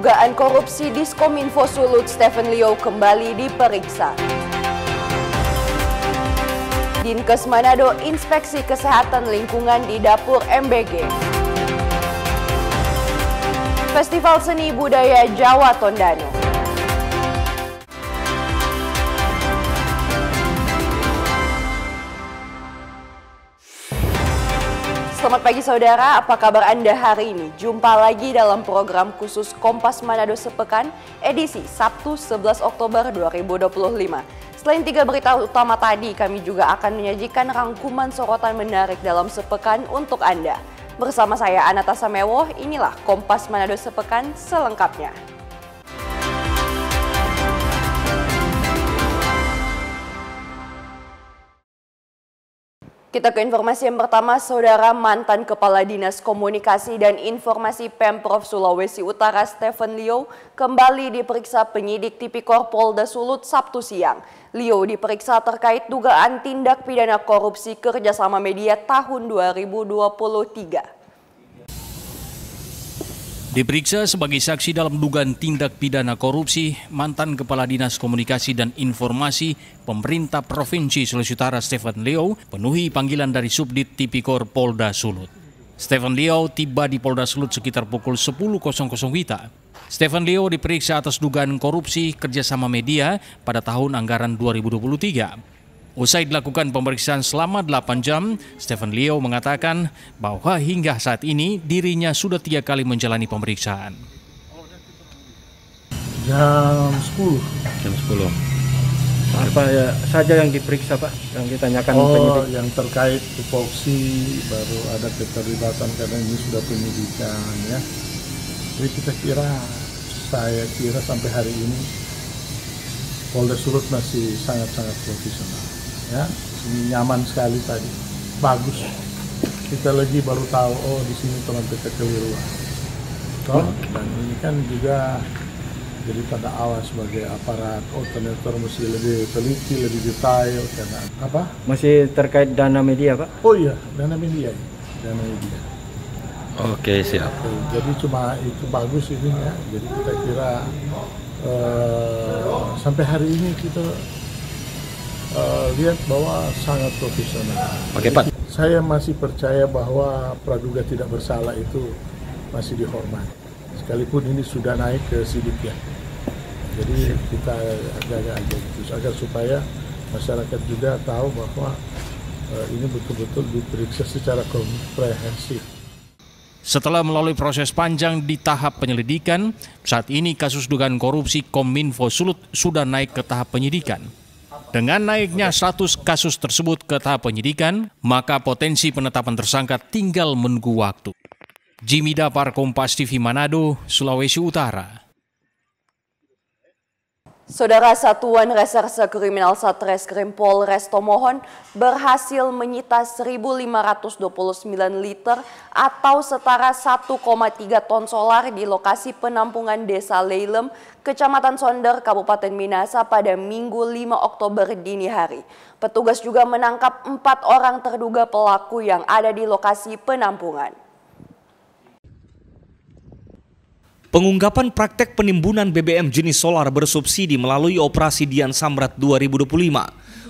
dugaan korupsi Diskominfo Sulut Stephen Liu kembali diperiksa. Dinkes Manado inspeksi kesehatan lingkungan di dapur MBG. Festival Seni Budaya Jawa Tondano. Selamat pagi saudara, apa kabar Anda hari ini? Jumpa lagi dalam program khusus Kompas Manado Sepekan edisi Sabtu 11 Oktober 2025. Selain 3 berita utama tadi, kami juga akan menyajikan rangkuman sorotan menarik dalam sepekan untuk Anda. Bersama saya Anata Samewo, inilah Kompas Manado Sepekan selengkapnya. Kita ke informasi yang pertama, saudara. Mantan Kepala Dinas Komunikasi dan Informasi Pemprov Sulawesi Utara Stephen Liu kembali diperiksa penyidik Tipikor Polda Sulut Sabtu siang. Liu diperiksa terkait dugaan tindak pidana korupsi kerjasama media tahun 2023. Diperiksa sebagai saksi dalam dugaan tindak pidana korupsi, mantan Kepala Dinas Komunikasi dan Informasi Pemerintah Provinsi Sulawesi Utara Stephen Liu penuhi panggilan dari Subdit Tipikor Polda Sulut. Stephen Liu tiba di Polda Sulut sekitar pukul 10.00 WITA. Stephen Liu diperiksa atas dugaan korupsi kerjasama media pada tahun anggaran 2023. Usai dilakukan pemeriksaan selama 8 jam, Stephen Liu mengatakan bahwa hingga saat ini dirinya sudah 3 kali menjalani pemeriksaan. Jam 10. Jam 10. Apa ya saja yang diperiksa, Pak? Yang ditanyakan penyidik? Yang terkait tupoksi, baru ada keterlibatan karena ini sudah penyidikan ya. Jadi saya kira sampai hari ini Polda Sulut masih sangat-sangat profesional. Ya, ini nyaman sekali tadi, bagus. Kita lagi baru tahu, oh di sini teman kita keliruan. Dan ini kan juga jadi tanda awal sebagai aparat. Oh ternyata mesti lebih teliti, lebih detail karena apa? Masih terkait dana media, Pak? Oh iya, dana media, dana media. Oke, siap. Jadi cuma itu bagus ini ya. Jadi kita kira sampai hari ini kita lihat bahwa sangat profesional. Oke, Pak. Saya masih percaya bahwa praduga tidak bersalah itu masih dihormati. Sekalipun ini sudah naik ke sidik ya. Jadi kita jaga aja itu agar supaya masyarakat juga tahu bahwa ini betul-betul diperiksa secara komprehensif. Setelah melalui proses panjang di tahap penyelidikan, saat ini kasus dugaan korupsi Kominfo Sulut sudah naik ke tahap penyidikan. Dengan naiknya status kasus tersebut ke tahap penyidikan, maka potensi penetapan tersangka tinggal menunggu waktu. Jimmy Dapar, Kompas TV Manado, Sulawesi Utara. Saudara, Satuan Reserse Kriminal Satreskrim Polres Tomohon berhasil menyita 1.529 liter atau setara 1,3 ton solar di lokasi penampungan Desa Leilem, Kecamatan Sonder, Kabupaten Minahasa pada Minggu 5 Oktober dini hari. Petugas juga menangkap 4 orang terduga pelaku yang ada di lokasi penampungan. Pengungkapan praktek penimbunan BBM jenis solar bersubsidi melalui Operasi Dian Samrat 2025.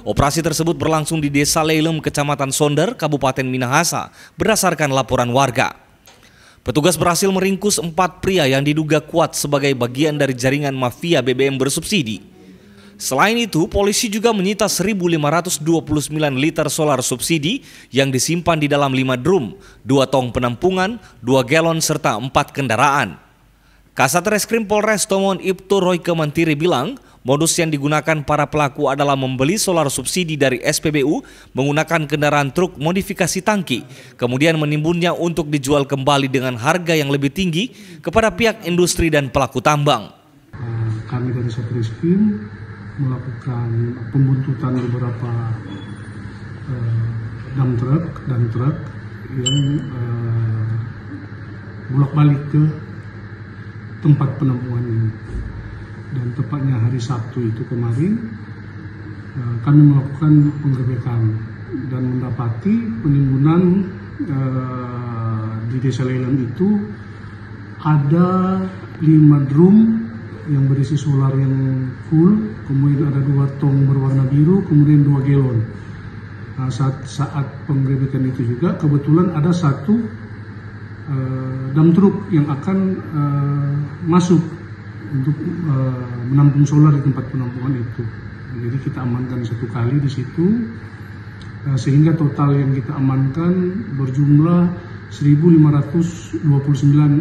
Operasi tersebut berlangsung di Desa Leilem, Kecamatan Sonder, Kabupaten Minahasa, berdasarkan laporan warga. Petugas berhasil meringkus 4 pria yang diduga kuat sebagai bagian dari jaringan mafia BBM bersubsidi. Selain itu, polisi juga menyita 1.529 liter solar subsidi yang disimpan di dalam 5 drum, 2 tong penampungan, 2 galon, serta 4 kendaraan. Kasat Reskrim Polres Tomohon Ibtu Royke Mantiri bilang, modus yang digunakan para pelaku adalah membeli solar subsidi dari SPBU menggunakan kendaraan truk modifikasi tangki, kemudian menimbunnya untuk dijual kembali dengan harga yang lebih tinggi kepada pihak industri dan pelaku tambang. Kami dari Satreskrim melakukan pembuntutan beberapa dump truck yang bolak-balik ke tempat penampungan ini, dan tepatnya hari Sabtu itu kemarin kami melakukan penggerebekan dan mendapati penimbunan di Desa Leilem itu ada 5 drum yang berisi solar yang full, kemudian ada 2 tong berwarna biru, kemudian 2 galon. Nah, saat penggerebekan itu juga kebetulan ada 1 dump truck yang akan masuk untuk menampung solar di tempat penampungan itu. Jadi kita amankan 1 kali di situ, sehingga total yang kita amankan berjumlah 1.529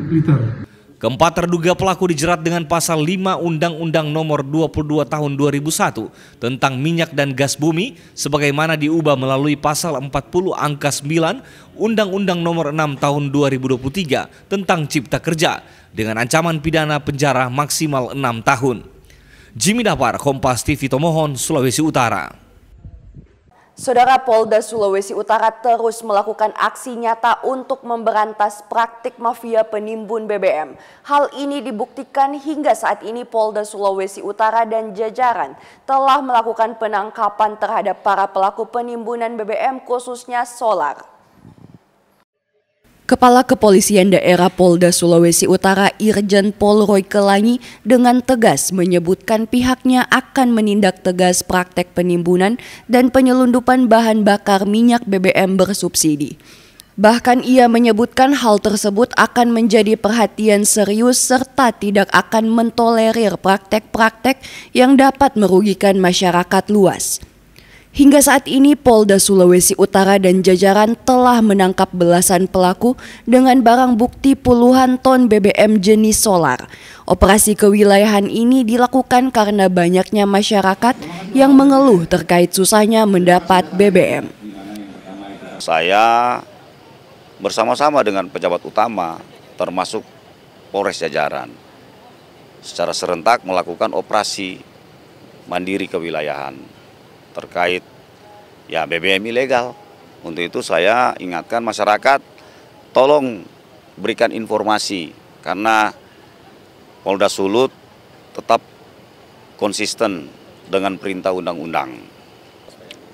liter. Keempat terduga pelaku dijerat dengan pasal 5 Undang-Undang Nomor 22 Tahun 2001 tentang minyak dan gas bumi sebagaimana diubah melalui pasal 40 angka 9 Undang-Undang Nomor 6 Tahun 2023 tentang Cipta Kerja dengan ancaman pidana penjara maksimal 6 tahun. Jimmy Dapar, Kompas TV Tomohon, Sulawesi Utara. Saudara, Polda Sulawesi Utara terus melakukan aksi nyata untuk memberantas praktik mafia penimbun BBM. Hal ini dibuktikan hingga saat ini Polda Sulawesi Utara dan jajaran telah melakukan penangkapan terhadap para pelaku penimbunan BBM khususnya solar. Kepala Kepolisian Daerah Polda Sulawesi Utara Irjen Pol Roy Kelangi dengan tegas menyebutkan pihaknya akan menindak tegas praktek penimbunan dan penyelundupan bahan bakar minyak BBM bersubsidi. Bahkan ia menyebutkan hal tersebut akan menjadi perhatian serius serta tidak akan mentolerir praktek-praktek yang dapat merugikan masyarakat luas. Hingga saat ini Polda Sulawesi Utara dan jajaran telah menangkap belasan pelaku dengan barang bukti puluhan ton BBM jenis solar. Operasi kewilayahan ini dilakukan karena banyaknya masyarakat yang mengeluh terkait susahnya mendapat BBM. Saya bersama-sama dengan pejabat utama termasuk Polres Jajaran secara serentak melakukan operasi mandiri kewilayahan terkait BBM ilegal. Untuk itu saya ingatkan masyarakat, tolong berikan informasi karena Polda Sulut tetap konsisten dengan perintah undang-undang.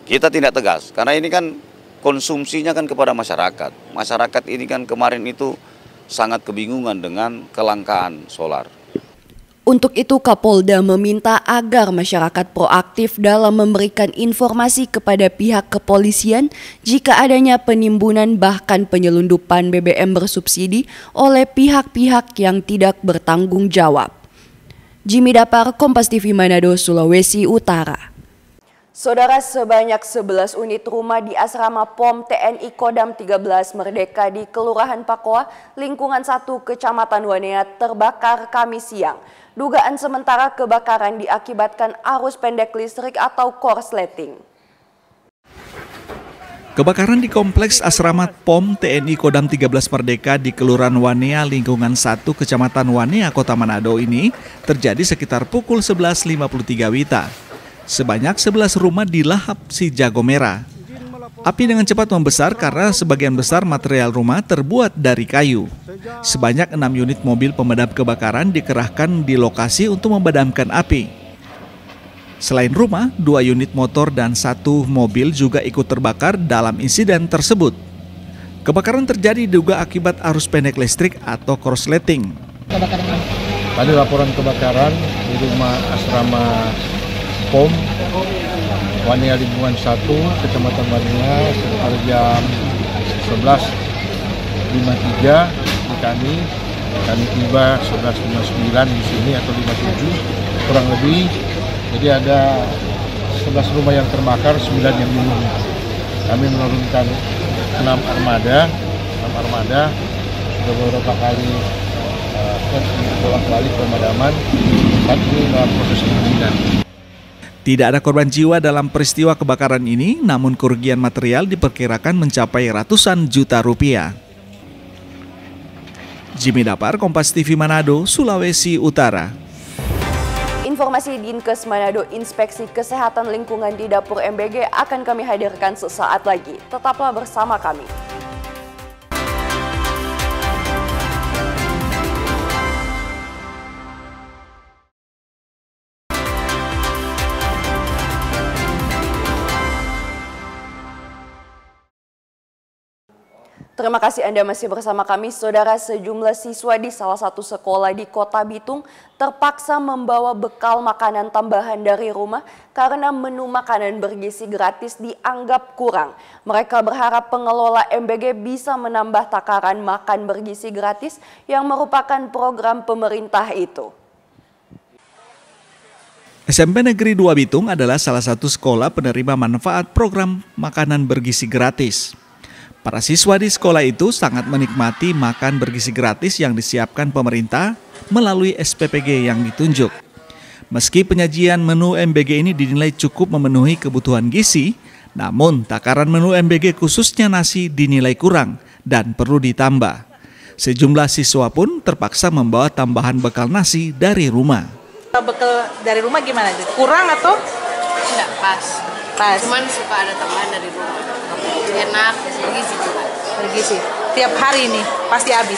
Kita tidak tegas karena ini kan konsumsinya kan kepada masyarakat. Masyarakat ini kan kemarin itu sangat kebingungan dengan kelangkaan solar. Untuk itu Kapolda meminta agar masyarakat proaktif dalam memberikan informasi kepada pihak kepolisian jika adanya penimbunan bahkan penyelundupan BBM bersubsidi oleh pihak-pihak yang tidak bertanggung jawab. Jimmy Dapar, Kompas TV Manado, Sulawesi Utara. Saudara, sebanyak 11 unit rumah di asrama POM TNI Kodam 13 Merdeka di Kelurahan Pakoa, lingkungan 1 Kecamatan Wanea terbakar Kamis siang. Dugaan sementara kebakaran diakibatkan arus pendek listrik atau korsleting. Kebakaran di kompleks asrama POM TNI Kodam 13 Merdeka di Kelurahan Wanea lingkungan 1 Kecamatan Wanea Kota Manado ini terjadi sekitar pukul 11.53 WITA. Sebanyak 11 rumah dilahap si jago merah. Api dengan cepat membesar karena sebagian besar material rumah terbuat dari kayu. Sebanyak 6 unit mobil pemadam kebakaran dikerahkan di lokasi untuk memadamkan api. Selain rumah, 2 unit motor dan 1 mobil juga ikut terbakar dalam insiden tersebut. Kebakaran terjadi diduga akibat arus pendek listrik atau korsleting. Tadi laporan kebakaran di rumah asrama POM Wanea lingkungan 1 Kecamatan Wanea sekitar jam 11.53 di kami tiba 11.59 di sini atau 57 kurang lebih. Jadi ada 11 rumah yang terbakar, 9 yang belum. Kami menurunkan 6 armada sudah beberapa kali bolak-balik pemadaman. Saat ini dalam proses pemadaman. Tidak ada korban jiwa dalam peristiwa kebakaran ini, namun kerugian material diperkirakan mencapai ratusan juta rupiah. Jimmy Dapar, Kompas TV Manado, Sulawesi Utara. Informasi Dinkes Manado Inspeksi Kesehatan Lingkungan di Dapur MBG akan kami hadirkan sesaat lagi. Tetaplah bersama kami. Terima kasih Anda masih bersama kami. Saudara, sejumlah siswa di salah satu sekolah di Kota Bitung terpaksa membawa bekal makanan tambahan dari rumah karena menu makanan bergizi gratis dianggap kurang. Mereka berharap pengelola MBG bisa menambah takaran makan bergizi gratis yang merupakan program pemerintah itu. SMP Negeri 2 Bitung adalah salah satu sekolah penerima manfaat program makanan bergizi gratis. Para siswa di sekolah itu sangat menikmati makan bergizi gratis yang disiapkan pemerintah melalui SPPG yang ditunjuk. Meski penyajian menu MBG ini dinilai cukup memenuhi kebutuhan gizi, namun takaran menu MBG khususnya nasi dinilai kurang dan perlu ditambah. Sejumlah siswa pun terpaksa membawa tambahan bekal nasi dari rumah. Bekal dari rumah gimana? Kurang atau? Enggak, pas. Cuman suka ada tambahan dari rumah. Enak, bergizi juga. Bergizi. Tiap hari ini pasti habis.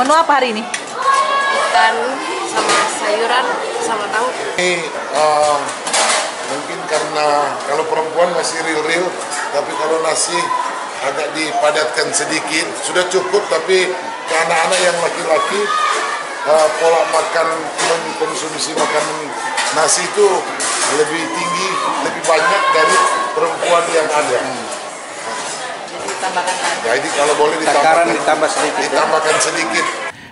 Menu apa hari ini? Ikan sama sayuran sama tahu. Ini mungkin karena kalau perempuan masih real, tapi kalau nasi agak dipadatkan sedikit. Sudah cukup, tapi ke anak-anak yang laki-laki pola makan, mengkonsumsi makanan nasi itu lebih tinggi, lebih banyak dari perempuan yang ada. Jadi kalau boleh ditambahkan sedikit.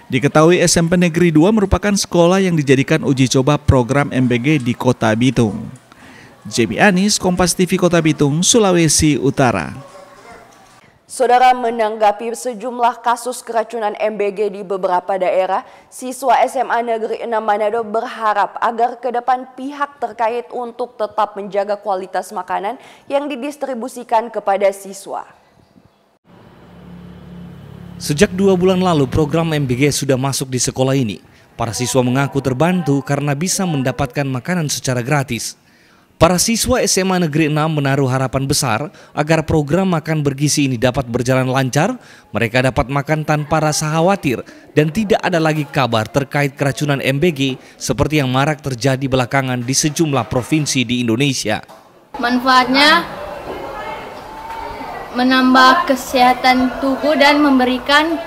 Diketahui SMP Negeri 2 merupakan sekolah yang dijadikan uji coba program MBG di Kota Bitung. Jamie Anis, Kompas TV Kota Bitung, Sulawesi Utara. Saudara, menanggapi sejumlah kasus keracunan MBG di beberapa daerah, siswa SMA Negeri 6 Manado berharap agar ke depan pihak terkait untuk tetap menjaga kualitas makanan yang didistribusikan kepada siswa. Sejak 2 bulan lalu program MBG sudah masuk di sekolah ini. Para siswa mengaku terbantu karena bisa mendapatkan makanan secara gratis. Para siswa SMA Negeri 6 menaruh harapan besar agar program makan bergizi ini dapat berjalan lancar, mereka dapat makan tanpa rasa khawatir dan tidak ada lagi kabar terkait keracunan MBG seperti yang marak terjadi belakangan di sejumlah provinsi di Indonesia. Manfaatnya menambah kesehatan tubuh dan memberikan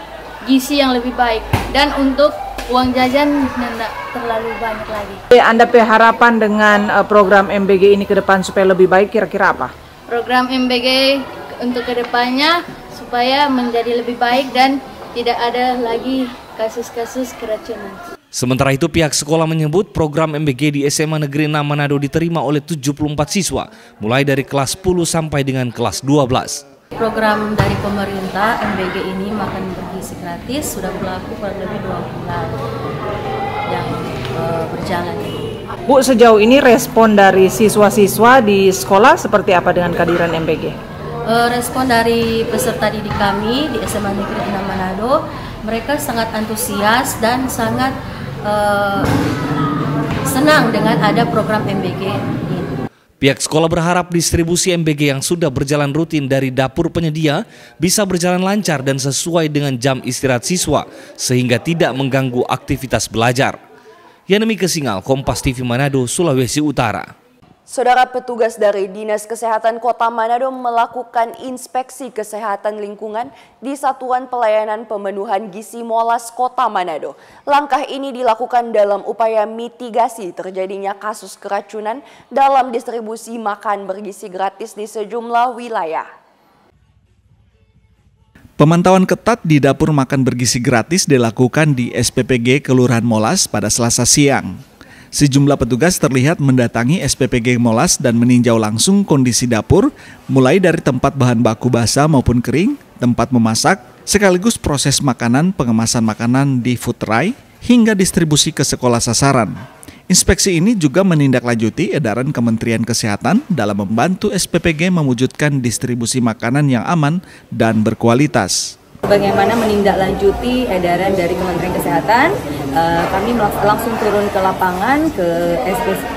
gizi yang lebih baik, dan untuk uang jajan tidak terlalu banyak lagi. Anda harapan dengan program MBG ini ke depan supaya lebih baik kira-kira apa? Program MBG untuk kedepannya supaya menjadi lebih baik dan tidak ada lagi kasus-kasus keracunan. Sementara itu pihak sekolah menyebut program MBG di SMA Negeri 6 Manado diterima oleh 74 siswa mulai dari kelas 10 sampai dengan kelas 12. Program dari pemerintah MBG ini makan bergizi gratis sudah berlaku kurang lebih 2 bulan yang berjalan. Bu, sejauh ini respon dari siswa-siswa di sekolah seperti apa dengan kehadiran MBG? Respon dari peserta didik kami di SMA Negeri 6 Manado, mereka sangat antusias dan sangat senang dengan ada program MBG ini. Pihak sekolah berharap distribusi MBG yang sudah berjalan rutin dari dapur penyedia bisa berjalan lancar dan sesuai dengan jam istirahat siswa sehingga tidak mengganggu aktivitas belajar. Yanemi Kesingal, Kompas TV Manado, Sulawesi Utara. Saudara, petugas dari Dinas Kesehatan Kota Manado melakukan inspeksi kesehatan lingkungan di Satuan Pelayanan Pemenuhan Gizi Molas Kota Manado. Langkah ini dilakukan dalam upaya mitigasi terjadinya kasus keracunan dalam distribusi makan bergizi gratis di sejumlah wilayah. Pemantauan ketat di dapur makan bergizi gratis dilakukan di SPPG Kelurahan Molas pada Selasa siang. Sejumlah petugas terlihat mendatangi SPPG Molas dan meninjau langsung kondisi dapur, mulai dari tempat bahan baku basah maupun kering, tempat memasak, sekaligus proses makanan, pengemasan makanan di food tray, hingga distribusi ke sekolah sasaran. Inspeksi ini juga menindaklanjuti edaran Kementerian Kesehatan dalam membantu SPPG mewujudkan distribusi makanan yang aman dan berkualitas. Bagaimana menindaklanjuti edaran dari Kementerian Kesehatan, kami langsung turun ke lapangan ke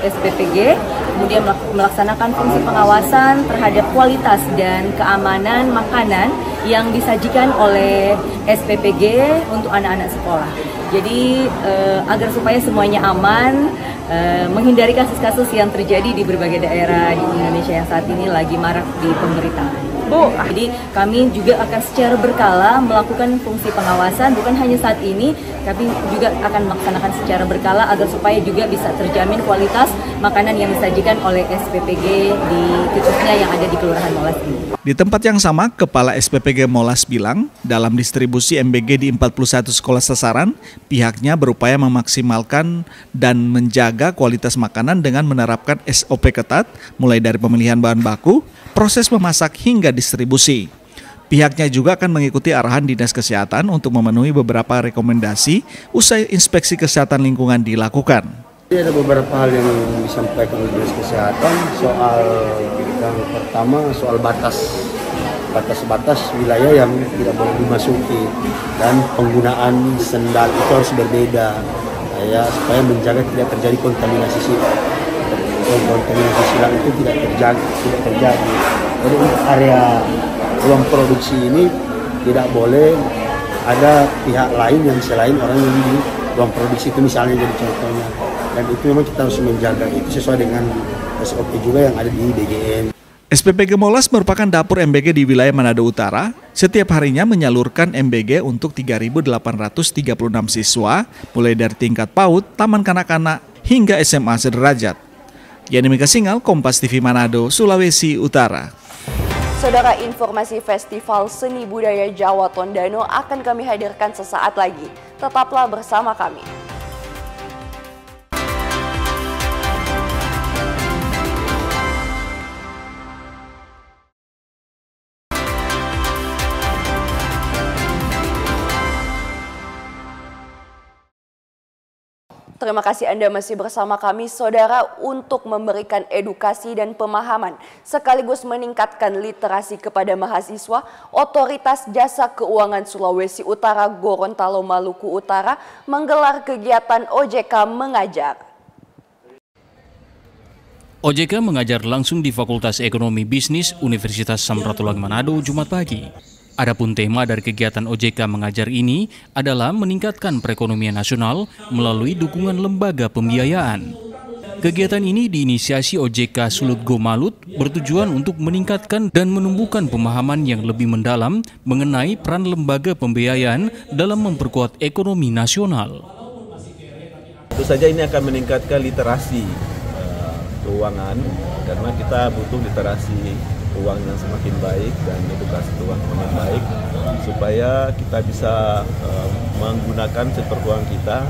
SPPG, kemudian melaksanakan fungsi pengawasan terhadap kualitas dan keamanan makanan yang disajikan oleh SPPG untuk anak-anak sekolah. Jadi agar supaya semuanya aman, menghindari kasus-kasus yang terjadi di berbagai daerah di Indonesia yang saat ini lagi marak di pemberitaan. Bu, jadi kami juga akan secara berkala melakukan fungsi pengawasan, bukan hanya saat ini, tapi juga akan melaksanakan secara berkala agar supaya juga bisa terjamin kualitas makanan yang disajikan oleh SPPG khususnya yang ada di Kelurahan Molas ini. Di tempat yang sama, Kepala SPPG Molas bilang, dalam distribusi MBG di 41 sekolah sasaran, pihaknya berupaya memaksimalkan dan menjaga kualitas makanan dengan menerapkan SOP ketat, mulai dari pemilihan bahan baku, proses memasak hingga distribusi. Pihaknya juga akan mengikuti arahan Dinas Kesehatan untuk memenuhi beberapa rekomendasi usai inspeksi kesehatan lingkungan dilakukan. Ada beberapa hal yang disampaikan oleh Dinas Kesehatan soal yang pertama soal batas wilayah yang tidak boleh dimasuki dan penggunaan sendal itu harus berbeda ya supaya menjaga tidak terjadi kontaminasi silang. Kontaminasi silang itu tidak terjadi. Jadi untuk area ruang produksi ini tidak boleh ada pihak lain yang selain orang yang di ruang produksi itu misalnya jadi contohnya. Dan itu memang kita harus menjaga itu sesuai dengan SOP juga yang ada di DGN. SPPG Molas merupakan dapur MBG di wilayah Manado Utara. Setiap harinya menyalurkan MBG untuk 3.836 siswa, mulai dari tingkat PAUD, taman kanak-kanak, hingga SMA sederajat. Yani Mika Singal, Kompas TV Manado, Sulawesi Utara. Saudara, informasi Festival Seni Budaya Jawa Tondano akan kami hadirkan sesaat lagi. Tetaplah bersama kami. Terima kasih Anda masih bersama kami, Saudara, untuk memberikan edukasi dan pemahaman sekaligus meningkatkan literasi kepada mahasiswa. Otoritas Jasa Keuangan Sulawesi Utara Gorontalo Maluku Utara menggelar kegiatan OJK Mengajar. OJK Mengajar langsung di Fakultas Ekonomi Bisnis Universitas Samratulangi Manado Jumat pagi. Adapun tema dari kegiatan OJK Mengajar ini adalah meningkatkan perekonomian nasional melalui dukungan lembaga pembiayaan. Kegiatan ini diinisiasi OJK Sulut Gomalut bertujuan untuk meningkatkan dan menumbuhkan pemahaman yang lebih mendalam mengenai peran lembaga pembiayaan dalam memperkuat ekonomi nasional. Tentu saja ini akan meningkatkan literasi keuangan karena kita butuh literasi uang yang semakin baik dan edukasi keuangan yang baik supaya kita bisa menggunakan sektor keuangan kita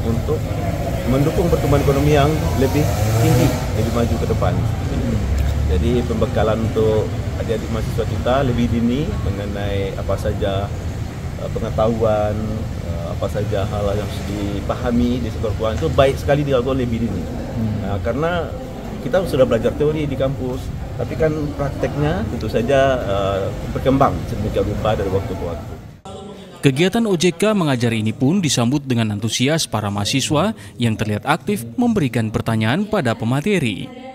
untuk mendukung pertumbuhan ekonomi yang lebih tinggi, lebih maju ke depan. Jadi pembekalan untuk adik-adik mahasiswa kita lebih dini mengenai apa saja pengetahuan, apa saja hal yang harus dipahami di sektor keuangan itu baik sekali dilakukan lebih dini. Nah, karena kita sudah belajar teori di kampus, tapi kan prakteknya tentu saja berkembang sedemikian rupa dari waktu ke waktu. Kegiatan OJK Mengajar ini pun disambut dengan antusias para mahasiswa yang terlihat aktif memberikan pertanyaan pada pemateri.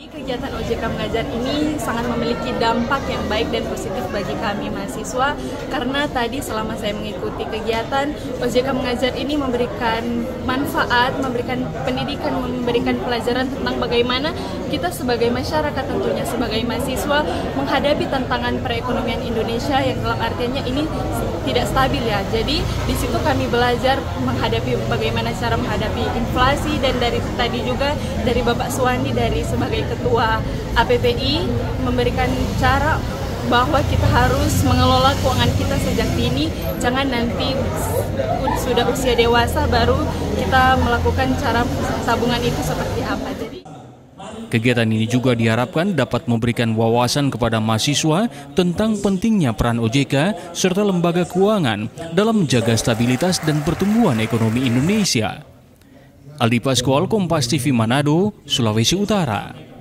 Kegiatan OJK Mengajar ini sangat memiliki dampak yang baik dan positif bagi kami mahasiswa karena tadi selama saya mengikuti kegiatan OJK Mengajar ini memberikan manfaat, memberikan pendidikan, memberikan pelajaran tentang bagaimana kita sebagai masyarakat tentunya sebagai mahasiswa menghadapi tantangan perekonomian Indonesia yang dalam artiannya ini tidak stabil ya. Jadi di situ kami belajar menghadapi bagaimana cara menghadapi inflasi dan dari tadi juga dari Bapak Suwandi dari sebagai Ketua APPI memberikan cara bahwa kita harus mengelola keuangan kita sejak dini, jangan nanti sudah usia dewasa baru kita melakukan cara tabungan itu seperti apa. Jadi kegiatan ini juga diharapkan dapat memberikan wawasan kepada mahasiswa tentang pentingnya peran OJK serta lembaga keuangan dalam menjaga stabilitas dan pertumbuhan ekonomi Indonesia. Aldi Paskual, Kompas TV Manado, Sulawesi Utara.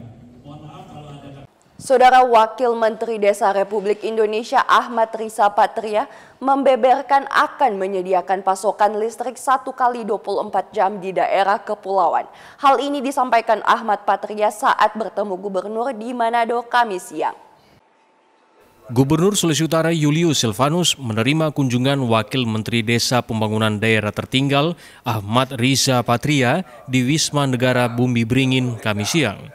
Saudara, Wakil Menteri Desa Republik Indonesia Ahmad Riza Patria membeberkan akan menyediakan pasokan listrik 1x24 jam di daerah kepulauan. Hal ini disampaikan Ahmad Patria saat bertemu Gubernur di Manado Kamis siang. Gubernur Sulawesi Utara Julius Silvanus menerima kunjungan Wakil Menteri Desa Pembangunan Daerah Tertinggal Ahmad Riza Patria di Wisma Negara Bumi Beringin Kamis siang.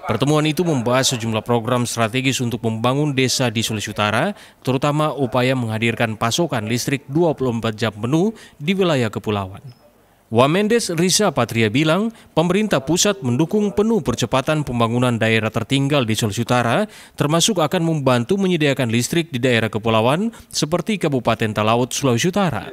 Pertemuan itu membahas sejumlah program strategis untuk membangun desa di Sulawesi Utara, terutama upaya menghadirkan pasokan listrik 24 jam penuh di wilayah kepulauan. Wamendes Risa Patria bilang, pemerintah pusat mendukung penuh percepatan pembangunan daerah tertinggal di Sulawesi Utara, termasuk akan membantu menyediakan listrik di daerah kepulauan seperti Kabupaten Talaut, Sulawesi Utara.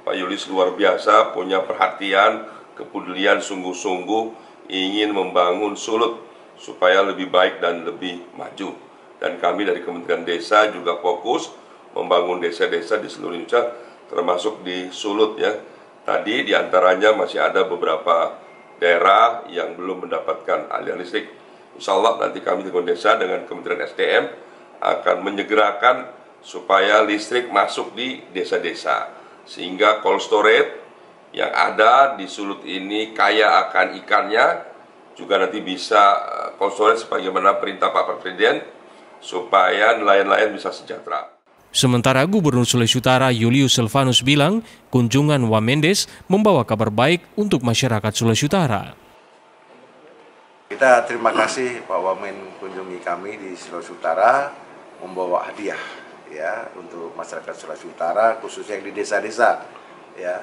Pak Yulis luar biasa, punya perhatian, kepedulian sungguh-sungguh, ingin membangun Sulut supaya lebih baik dan lebih maju. Dan kami dari Kementerian Desa juga fokus membangun desa-desa di seluruh Indonesia, termasuk di Sulut ya. Tadi diantaranya masih ada beberapa daerah yang belum mendapatkan aliran listrik. Insya Allah nanti kami di Kementerian Desa dengan Kementerian SDM akan menyegerakan supaya listrik masuk di desa-desa. Sehingga cold storage yang ada di Sulut ini kaya akan ikannya, juga nanti bisa cold storage sebagaimana perintah Pak Presiden, supaya nelayan-nelayan bisa sejahtera. Sementara Gubernur Sulawesi Utara Julius Silvanus bilang, kunjungan Wamendes membawa kabar baik untuk masyarakat Sulawesi Utara. Kita terima kasih Pak Wamen kunjungi kami di Sulawesi Utara, membawa hadiah ya untuk masyarakat Sulawesi Utara, khususnya yang di desa-desa ya.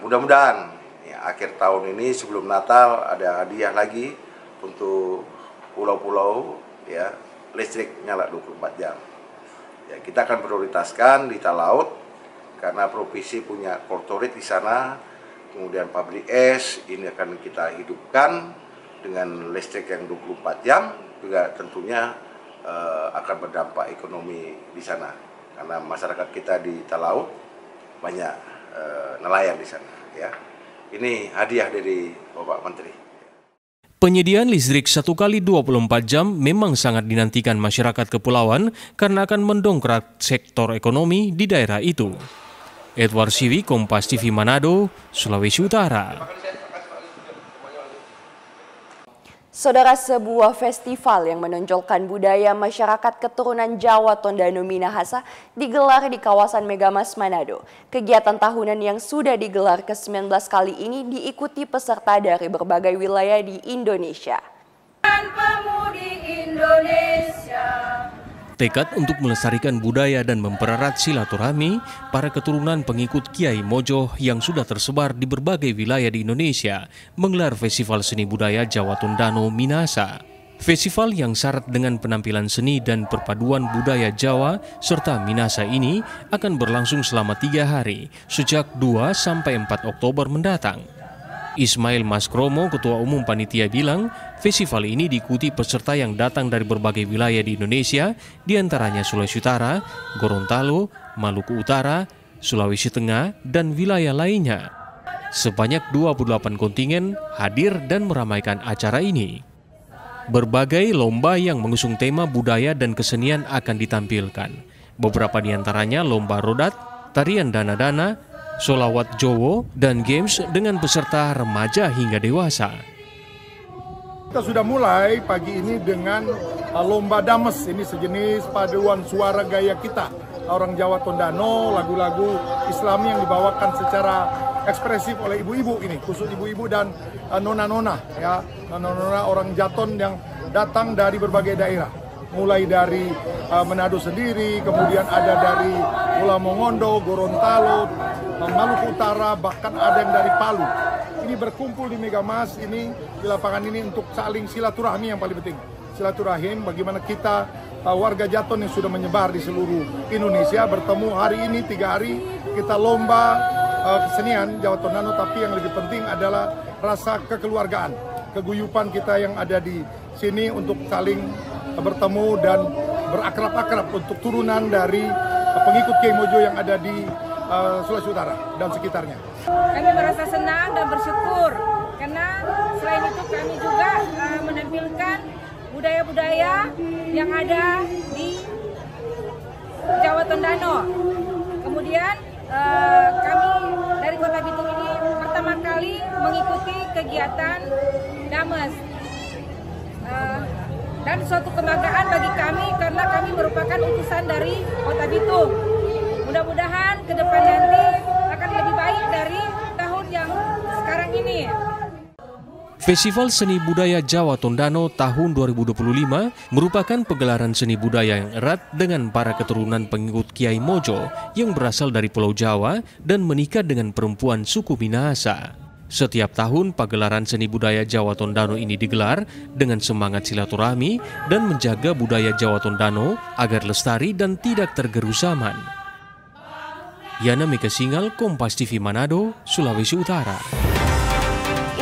Mudah-mudahan ya, akhir tahun ini sebelum Natal ada hadiah lagi untuk pulau-pulau ya, listrik nyala 24 jam. Ya, kita akan prioritaskan di Talaut karena provinsi punya kortorit di sana, kemudian pabrik es ini akan kita hidupkan dengan listrik yang 24 jam, juga tentunya akan berdampak ekonomi di sana karena masyarakat kita di Talaut banyak nelayan di sana ya. Ini hadiah dari Bapak Menteri. Penyediaan listrik 1 kali 24 jam memang sangat dinantikan masyarakat kepulauan karena akan mendongkrak sektor ekonomi di daerah itu. Edward Siwi, Kompas TV Manado, Sulawesi Utara. Saudara, sebuah festival yang menonjolkan budaya masyarakat keturunan Jawa Tondano Minahasa digelar di kawasan Megamas Manado. Kegiatan tahunan yang sudah digelar ke-19 kali ini diikuti peserta dari berbagai wilayah di Indonesia. Tekad untuk melestarikan budaya dan mempererat silaturahmi, para keturunan pengikut Kiai Mojo yang sudah tersebar di berbagai wilayah di Indonesia menggelar Festival Seni Budaya Jawa Tondano Minahasa. Festival yang syarat dengan penampilan seni dan perpaduan budaya Jawa serta Minahasa ini akan berlangsung selama 3 hari, sejak 2 sampai 4 Oktober mendatang. Ismail Maskromo, Ketua Umum Panitia bilang, festival ini diikuti peserta yang datang dari berbagai wilayah di Indonesia, diantaranya Sulawesi Utara, Gorontalo, Maluku Utara, Sulawesi Tengah, dan wilayah lainnya. Sebanyak 28 kontingen hadir dan meramaikan acara ini. Berbagai lomba yang mengusung tema budaya dan kesenian akan ditampilkan. Beberapa diantaranya lomba rodat, tarian dana-dana, solawat Jowo, dan games dengan peserta remaja hingga dewasa. Kita sudah mulai pagi ini dengan lomba dames, ini sejenis paduan suara gaya kita, orang Jawa Tondano, lagu-lagu Islami yang dibawakan secara ekspresif oleh ibu-ibu ini, khusus ibu-ibu dan nona-nona ya, nona-nona orang Jaton yang datang dari berbagai daerah. Mulai dari Manado sendiri, kemudian ada dari Pulau Mongondo, Gorontalo, Maluku Utara, bahkan ada yang dari Palu. Ini berkumpul di Megamas ini, di lapangan ini untuk saling silaturahmi yang paling penting. Silaturahim bagaimana kita warga Jaton yang sudah menyebar di seluruh Indonesia bertemu hari ini 3 hari kita lomba kesenian Jawa Tondano, tapi yang lebih penting adalah rasa kekeluargaan, keguyupan kita yang ada di sini untuk saling bertemu dan berakrab-akrab untuk turunan dari pengikut Kiai Mojo yang ada di Sulawesi Utara dan sekitarnya. Kami merasa senang dan bersyukur karena selain itu kami juga menampilkan budaya-budaya yang ada di Jawa Tondano. Kemudian kami dari Kota Bitung ini pertama kali mengikuti kegiatan Dames. Dan suatu kebanggaan bagi kami karena kami merupakan utusan dari Kota Bitung. Mudah-mudahan ke depan nanti akan lebih baik dari tahun yang sekarang ini. Festival Seni Budaya Jawa Tondano tahun 2025 merupakan pegelaran seni budaya yang erat dengan para keturunan pengikut Kiai Mojo yang berasal dari Pulau Jawa dan menikah dengan perempuan suku Minahasa. Setiap tahun pagelaran seni budaya Jawa Tondano ini digelar dengan semangat silaturahmi dan menjaga budaya Jawa Tondano agar lestari dan tidak tergerus zaman. Yana Mika Singal, Kompas TV Manado, Sulawesi Utara.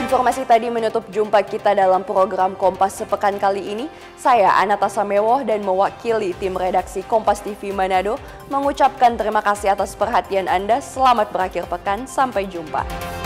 Informasi tadi menutup jumpa kita dalam program Kompas sepekan kali ini. Saya Anata Samewoh dan mewakili tim redaksi Kompas TV Manado mengucapkan terima kasih atas perhatian Anda. Selamat berakhir pekan, sampai jumpa.